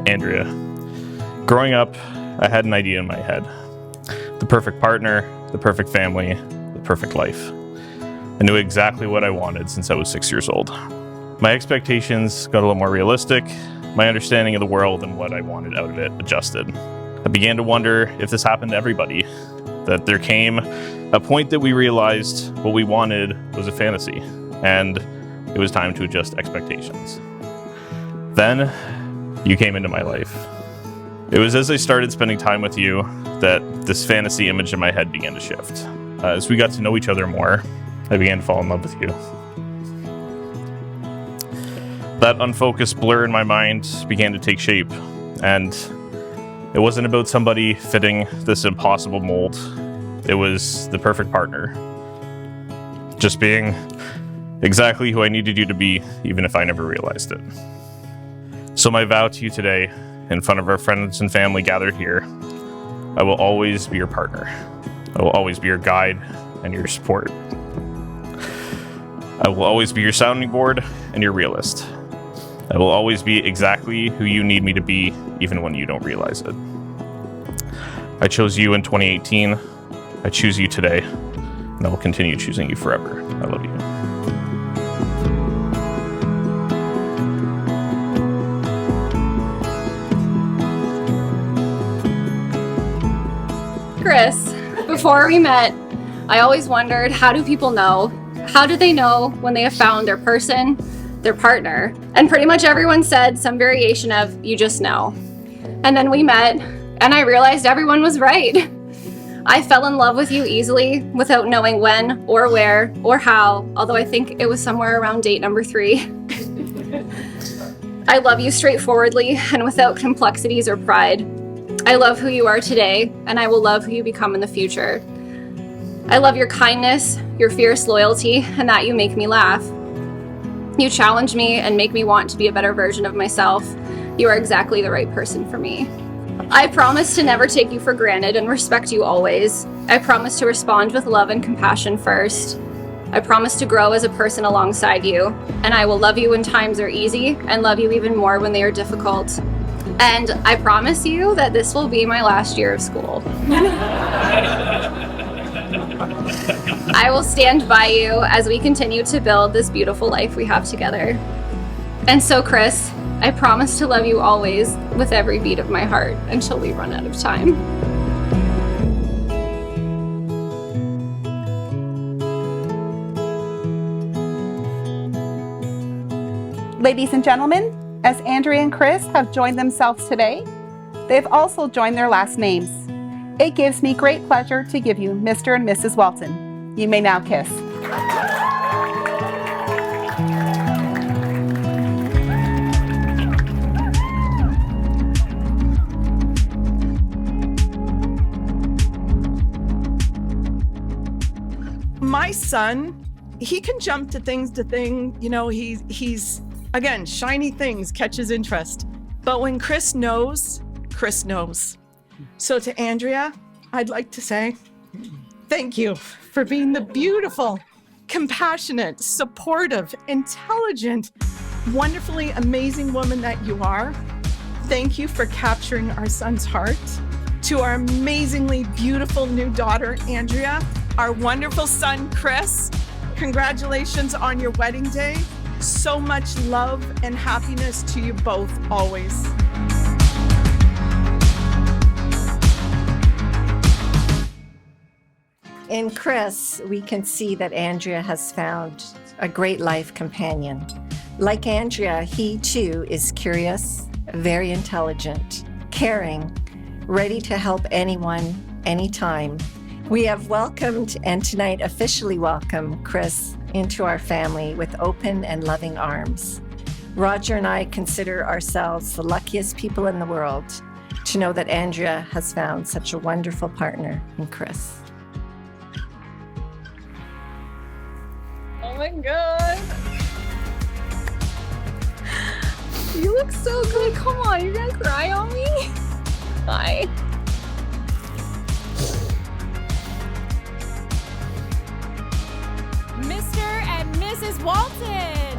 Andrea. Growing up, I had an idea in my head. The perfect partner, the perfect family, the perfect life. I knew exactly what I wanted since I was 6 years old. My expectations got a little more realistic. My understanding of the world and what I wanted out of it adjusted. I began to wonder if this happened to everybody, that there came a point that we realized what we wanted was a fantasy, and it was time to adjust expectations. Then, you came into my life. It was as I started spending time with you that this fantasy image in my head began to shift. As we got to know each other more, I began to fall in love with you. That unfocused blur in my mind began to take shape, and it wasn't about somebody fitting this impossible mold. It was the perfect partner. Just being exactly who I needed you to be, even if I never realized it. So my vow to you today, in front of our friends and family gathered here, I will always be your partner. I will always be your guide and your support. I will always be your sounding board and your realist. I will always be exactly who you need me to be, even when you don't realize it. I chose you in 2018. I choose you today, and I will continue choosing you forever. I love you. Chris, before we met, I always wondered, how do people know? How do they know when they have found their person, their partner? And pretty much everyone said some variation of, you just know. And then we met, and I realized everyone was right. I fell in love with you easily without knowing when or where or how, although I think it was somewhere around date number 3. I love you straightforwardly and without complexities or pride. I love who you are today, and I will love who you become in the future. I love your kindness, your fierce loyalty, and that you make me laugh. You challenge me and make me want to be a better version of myself. You are exactly the right person for me. I promise to never take you for granted and respect you always. I promise to respond with love and compassion first. I promise to grow as a person alongside you, and I will love you when times are easy and love you even more when they are difficult. And I promise you that this will be my last year of school. I will stand by you as we continue to build this beautiful life we have together. And so, Chris, I promise to love you always with every beat of my heart until we run out of time. Ladies and gentlemen, as Andrea and Chris have joined themselves today, they've also joined their last names. It gives me great pleasure to give you Mr. and Mrs. Walton. You may now kiss. My son, he can jump to thing, you know, he's again, shiny things catch his interest. But when Chris knows, Chris knows. So to Andrea, I'd like to say thank you for being the beautiful, compassionate, supportive, intelligent, wonderfully amazing woman that you are. Thank you for capturing our son's heart. To our amazingly beautiful new daughter, Andrea, our wonderful son, Chris, congratulations on your wedding day. So much love and happiness to you both always. In Chris, we can see that Andrea has found a great life companion. Like Andrea, he too is curious, very intelligent, caring, ready to help anyone, anytime. We have welcomed and tonight officially welcome Chris into our family with open and loving arms. Roger and I consider ourselves the luckiest people in the world to know that Andrea has found such a wonderful partner in Chris. Oh my God. You look so good. Come on, you're gonna cry on me? Bye. Mr. and Mrs. Walton.